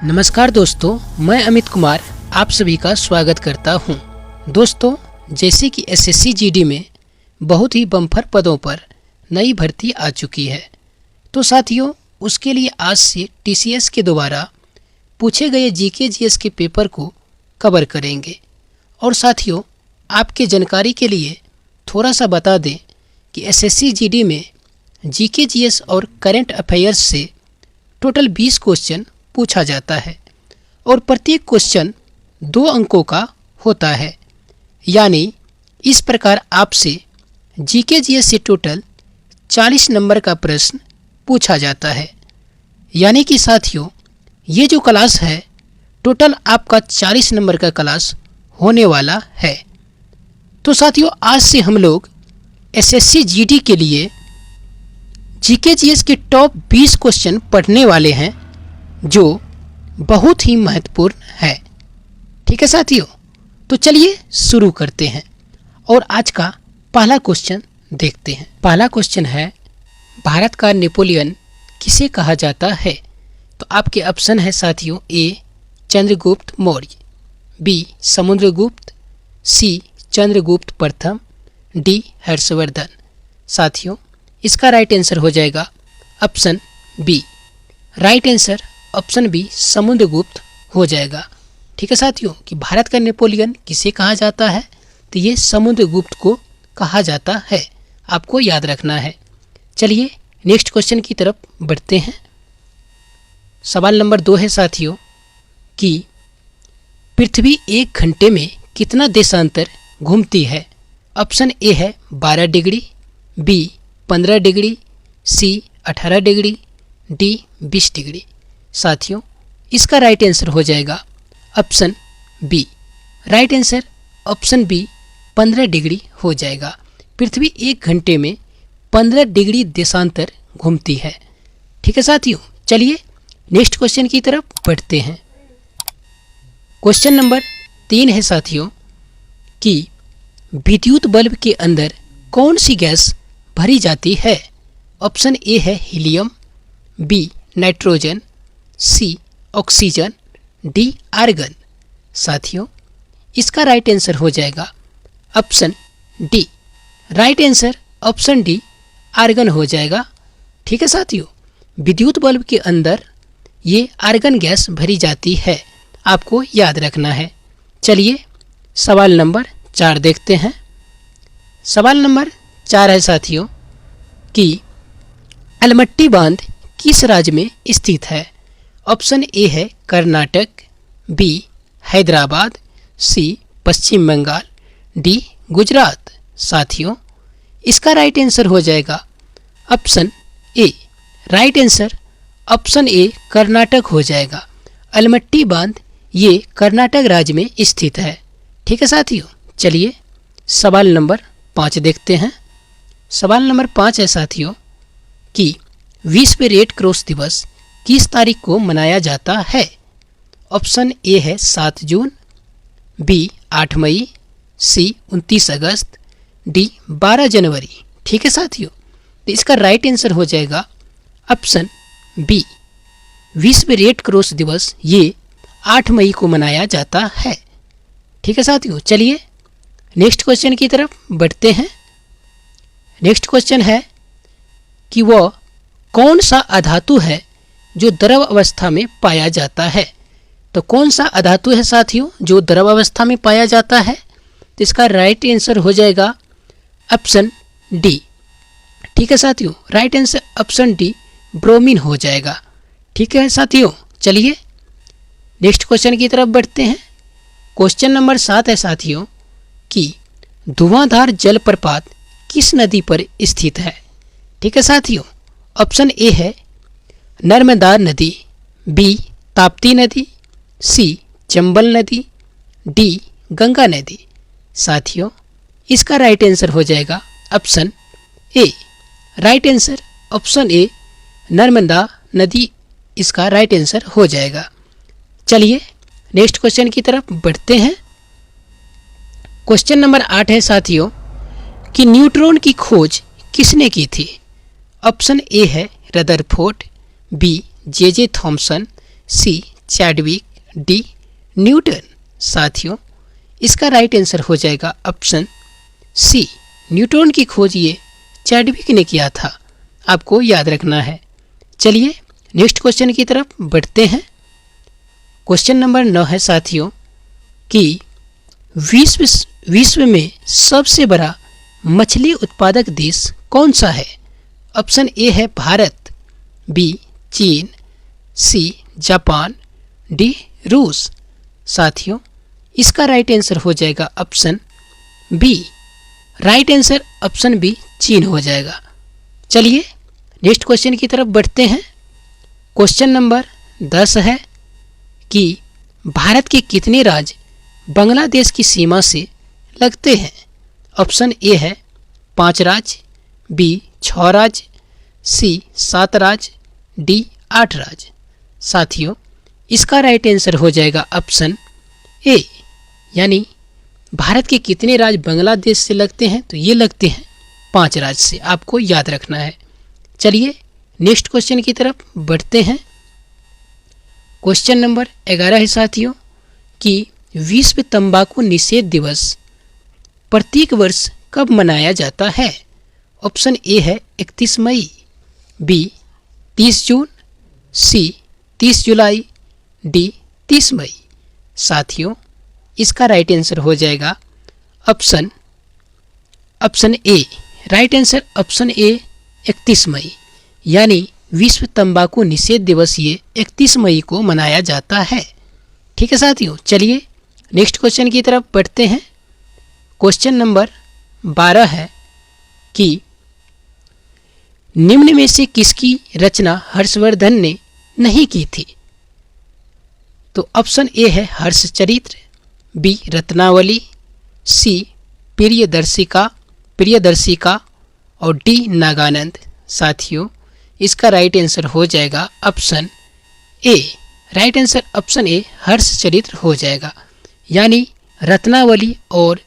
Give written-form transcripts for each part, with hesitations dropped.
नमस्कार दोस्तों, मैं अमित कुमार आप सभी का स्वागत करता हूं। दोस्तों, जैसे कि एसएससी जीडी में बहुत ही बम्पर पदों पर नई भर्ती आ चुकी है, तो साथियों उसके लिए आज से टीसीएस के द्वारा पूछे गए जीके जीएस के पेपर को कवर करेंगे। और साथियों, आपके जानकारी के लिए थोड़ा सा बता दें कि एसएससी जीडी में जीके जीएस और करंट अफेयर्स से टोटल 20 क्वेश्चन पूछा जाता है और प्रत्येक क्वेश्चन 2 अंकों का होता है। यानी इस प्रकार आपसे जीके जीएस से टोटल 40 नंबर का प्रश्न पूछा जाता है। यानी कि साथियों, ये जो क्लास है टोटल आपका 40 नंबर का क्लास होने वाला है। तो साथियों, आज से हम लोग एसएससी जीडी के लिए जीके जीएस के टॉप 20 क्वेश्चन पढ़ने वाले हैं, जो बहुत ही महत्वपूर्ण है। ठीक है साथियों, तो चलिए शुरू करते हैं और आज का पहला क्वेश्चन देखते हैं। पहला क्वेश्चन है, भारत का नेपोलियन किसे कहा जाता है? तो आपके ऑप्शन है साथियों, A Chandragupta Maurya, B Samudragupta, C Chandragupta प्रथम, डी हर्षवर्धन। साथियों, इसका राइट आंसर हो जाएगा option B. Right answer option B Samudragupta हो जाएगा। ठीक है साथियों, कि भारत का नेपोलियन किसे कहा जाता है? तो ये समुद्रगुप्त को कहा जाता है, आपको याद रखना है। चलिए नेक्स्ट क्वेश्चन की तरफ बढ़ते हैं। सवाल नंबर 2 है साथियों, कि पृथ्वी 1 घंटे में कितना देशांतर घूमती है? ऑप्शन ए है 12 degree, B 15 degree, C 18 degree, D 20 degree. साथियों, इसका राइट आंसर हो जाएगा option B. Right answer option B 15 degree हो जाएगा। पृथ्वी 1 घंटे में 15 डिग्री देशांतर घूमती है। ठीक है साथियों, चलिए नेक्स्ट क्वेश्चन की तरफ बढ़ते हैं। क्वेश्चन नंबर 3 है साथियों, कि विद्युत बल्ब के अंदर कौन सी गैस भरी जाती है? ऑप्शन ए है helium, B nitrogen, C oxygen, D argon. साथियों, इसका राइट आंसर हो जाएगा option D. Right answer option D argon हो जाएगा। ठीक है साथियों, विद्युत बल्ब के अंदर ये आर्गन गैस भरी जाती है, आपको याद रखना है। चलिए सवाल नंबर 4 देखते हैं। सवाल नंबर 4 है साथियों, कि अलमट्टी बांध किस राज्य में स्थित है? ऑप्शन ए है कर्नाटक, बी हैदराबाद, सी पश्चिम बंगाल, डी गुजरात। साथियों, इसका राइट आंसर हो जाएगा option A. Right answer option ए कर्नाटक हो जाएगा। अलमट्टी बांध ये कर्नाटक राज्य में स्थित है। ठीक है साथियों, चलिए सवाल नंबर 5 देखते हैं। सवाल नंबर 5 है साथियों, कि विश्व रेड क्रॉस दिवस किस तारीख को मनाया जाता है? ऑप्शन ए है 7 जून, बी 8 मई, सी 29 अगस्त, डी 12 जनवरी। ठीक है साथियों, तो इसका राइट आंसर हो जाएगा ऑप्शन बी। विश्व रेड क्रॉस दिवस ये 8 मई को मनाया जाता है। ठीक है साथियों, चलिए नेक्स्ट क्वेश्चन की तरफ बढ़ते हैं। नेक्स्ट क्वेश्चन है, कि वह कौन सा अधातु है जो द्रव अवस्था में पाया जाता है? तो कौन सा अधातु है साथियों जो द्रव अवस्था में पाया जाता है? तो इसका राइट आंसर हो जाएगा ऑप्शन डी। ठीक है साथियों, right answer option D bromine हो जाएगा। ठीक है साथियों, चलिए नेक्स्ट क्वेश्चन की तरफ बढ़ते हैं। क्वेश्चन नंबर 7 है साथियों, कि धुआंधार जलप्रपात किस नदी पर स्थित है? ठीक है साथियों, ऑप्शन ए है नर्मदा नदी, बी ताप्ती नदी, सी चंबल नदी, डी गंगा नदी। साथियों, इसका राइट आंसर हो जाएगा option A. Right answer option ए नर्मदा नदी इसका राइट आंसर हो जाएगा। चलिए नेक्स्ट क्वेश्चन की तरफ बढ़ते हैं। क्वेश्चन नंबर 8 है साथियों, कि न्यूट्रॉन की खोज किसने की थी? ऑप्शन ए है रदरफोर्ड, बी जे थॉमसन, सी चैडविक, डी न्यूटन। साथियों, इसका राइट आंसर हो जाएगा ऑप्शन सी, न्यूटन की खोज ये चैडविक ने किया था, आपको याद रखना है। चलिए नेक्स्ट क्वेश्चन की तरफ बढ़ते हैं। क्वेश्चन नंबर 9 है साथियों कि विश्व में सबसे बड़ा मछली उत्पादक देश कौन सा है? ऑप्शन ए है भारत, बी चीन, सी जापान, डी रूस। साथियों, इसका राइट आंसर हो जाएगा option B, right answer option B चीन हो जाएगा। चलिए नेक्स्ट क्वेश्चन की तरफ बढ़ते हैं। क्वेश्चन नंबर 10 है कि भारत के कितने राज्य बांग्लादेश की सीमा से लगते हैं? ऑप्शन ए है 5 राज्य, बी 6 राज्य, सी 7 राज्य, डी 8 राज्य। साथियों, इसका राइट आंसर हो जाएगा ऑप्शन ए, यानी भारत के कितने राज्य बांग्लादेश से लगते हैं? तो ये लगते हैं 5 राज्य से, आपको याद रखना है। चलिए नेक्स्ट क्वेश्चन की तरफ बढ़ते हैं। क्वेश्चन नंबर 11 है साथियों कि विश्व तंबाकू निषेध दिवस प्रत्येक वर्ष कब मनाया जाता है? ऑप्शन ए है 31 मई, बी 30 जून, सी 30 जुलाई, डी 30 मई। साथियों, इसका राइट आंसर हो जाएगा option A, right answer option ए 31 मई, यानी विश्व तंबाकू निषेध दिवस ये 31 मई को मनाया जाता है। ठीक है साथियों, चलिए नेक्स्ट क्वेश्चन की तरफ बढ़ते हैं। क्वेश्चन नंबर 12 है कि निम्न में से किसकी रचना हर्षवर्धन ने नहीं की थी? तो ऑप्शन ए है हर्षचरित्र, बी रत्नावली, सी प्रियदर्शिका और डी नागानंद। साथियों, इसका राइट आंसर हो जाएगा option A, right answer option A Harshacharita हो जाएगा, यानी रत्नावली और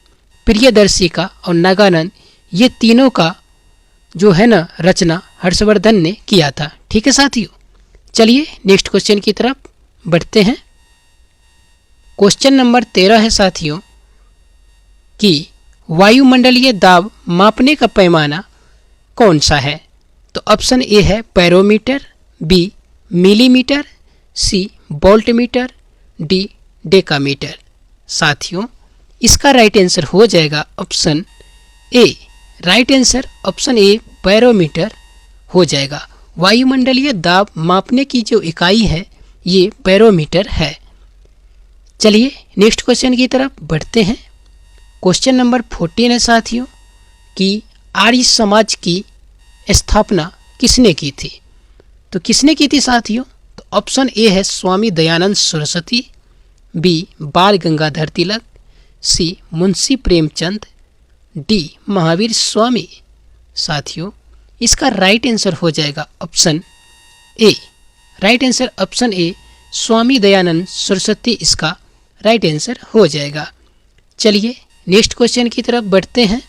प्रियदर्शिका और नागानंद ये तीनों का जो है ना रचना हर्षवर्धन ने किया था। ठीक है साथियों, चलिए नेक्स्ट क्वेश्चन की तरफ बढ़ते हैं। क्वेश्चन नंबर 13 है साथियों कि वायुमंडलीय दाब मापने का पैमाना कौन सा है? तो ऑप्शन ए है बैरोमीटर, बी मिलीमीटर, सी वोल्टमीटर, डी डेकामीटर। साथियों, इसका राइट आंसर हो जाएगा option A, right answer option A barometer हो जाएगा। वायुमंडलीय दाब मापने की जो इकाई है ये बैरोमीटर है। चलिए नेक्स्ट क्वेश्चन की तरफ बढ़ते हैं। क्वेश्चन नंबर 14 है साथियों कि आर्य समाज की स्थापना किसने की थी? तो किसने की थी साथियों? तो ऑप्शन ए है स्वामी Dayanand Saraswati, B Bal Gangadhar Tilak, C Munshi Premchand, D Mahavir Swami. साथियों, इसका राइट आंसर हो जाएगा option A, right answer option A Swami Dayanand Saraswati इसका राइट आंसर हो जाएगा। चलिए नेक्स्ट क्वेश्चन की तरफ बढ़ते हैं।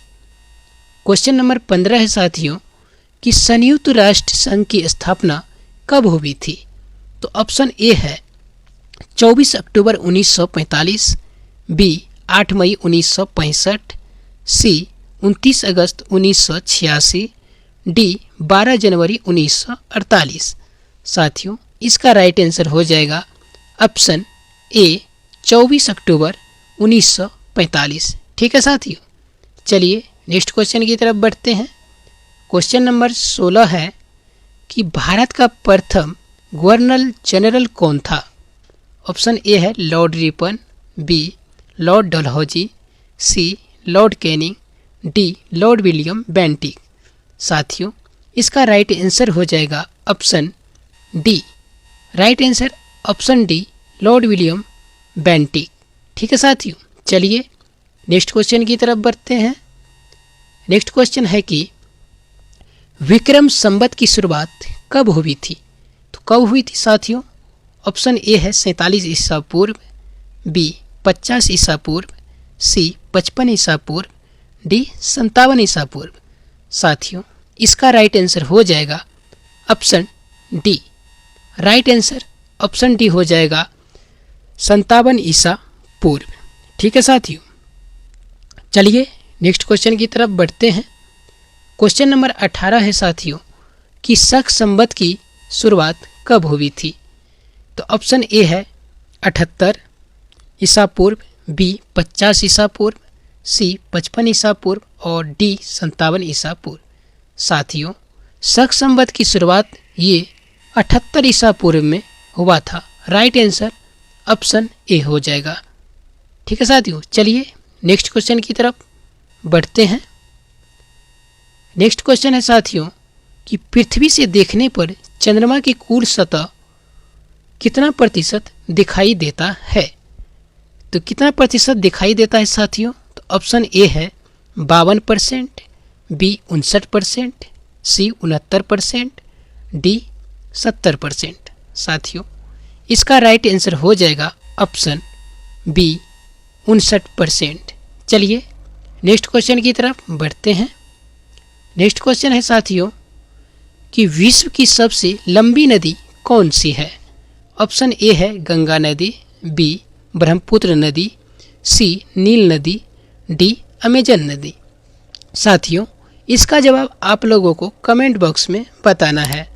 क्वेश्चन नंबर 15 है साथियों कि संयुक्त राष्ट्र संघ की स्थापना कब हुई थी? तो ऑप्शन ए है 24 अक्टूबर 1945, बी 8 मई 1965, सी 29 अगस्त 1986, डी 12 जनवरी 1948। साथियों, इसका राइट आंसर हो जाएगा ऑप्शन ए 24 अक्टूबर 1945। ठीक है साथियों, चलिए नेक्स्ट क्वेश्चन की तरफ बढ़ते हैं। क्वेश्चन नंबर 16 है कि भारत का प्रथम गवर्नर जनरल कौन था? ऑप्शन ए है Lord Ripon, B Lord Dalhousie, C Lord Canning, D Lord William Bentinck. साथियों, इसका राइट आंसर हो जाएगा option D, right answer option D Lord William Bentinck. ठीक है साथियों, चलिए नेक्स्ट क्वेश्चन की तरफ बढ़ते हैं। नेक्स्ट क्वेश्चन है कि विक्रम संवत की शुरुआत कब हुई थी? तो कब हुई थी साथियों? ऑप्शन ए है 47 ईसा पूर्व, बी 50 ईसा पूर्व, सी 55 ईसा पूर्व, डी 57 ईसा पूर्व। साथियों, इसका राइट आंसर हो जाएगा option D, right answer option D हो जाएगा 57 ईसा पूर्व। ठीक है साथियों, चलिए नेक्स्ट क्वेश्चन की तरफ बढ़ते हैं। क्वेश्चन नंबर 18 है साथियों कि शक संवत की शुरुआत कब हुई थी। तो ऑप्शन ए है 78 ईसा पूर्व, बी 50 ईसा पूर्व, सी 55 ईसा पूर्व और डी 57 ईसा पूर्व। साथियों, शक संवत की शुरुआत ये 78 ईसा पूर्व में हुआ था। राइट आंसर ऑप्शन ए हो जाएगा। ठीक है साथियों, चलिए नेक्स्ट क्वेश्चन की तरफ बढ़ते हैं। नेक्स्ट क्वेश्चन है साथियों कि पृथ्वी से देखने पर चंद्रमा की कुल सतह कितना प्रतिशत दिखाई देता है। तो कितना प्रतिशत दिखाई देता है साथियों। तो ऑप्शन ए है 52%, बी 59%, सी 69%, डी 70%। साथियों, इसका राइट आंसर हो जाएगा ऑप्शन बी 59%। चलिए नेक्स्ट क्वेश्चन की तरफ बढ़ते हैं। नेक्स्ट क्वेश्चन है साथियों कि विश्व की सबसे लंबी नदी कौन सी है। ऑप्शन ए है गंगा नदी, बी ब्रह्मपुत्र नदी, सी नील नदी, डी अमेजन नदी। साथियों, इसका जवाब आप लोगों को कमेंट बॉक्स में बताना है।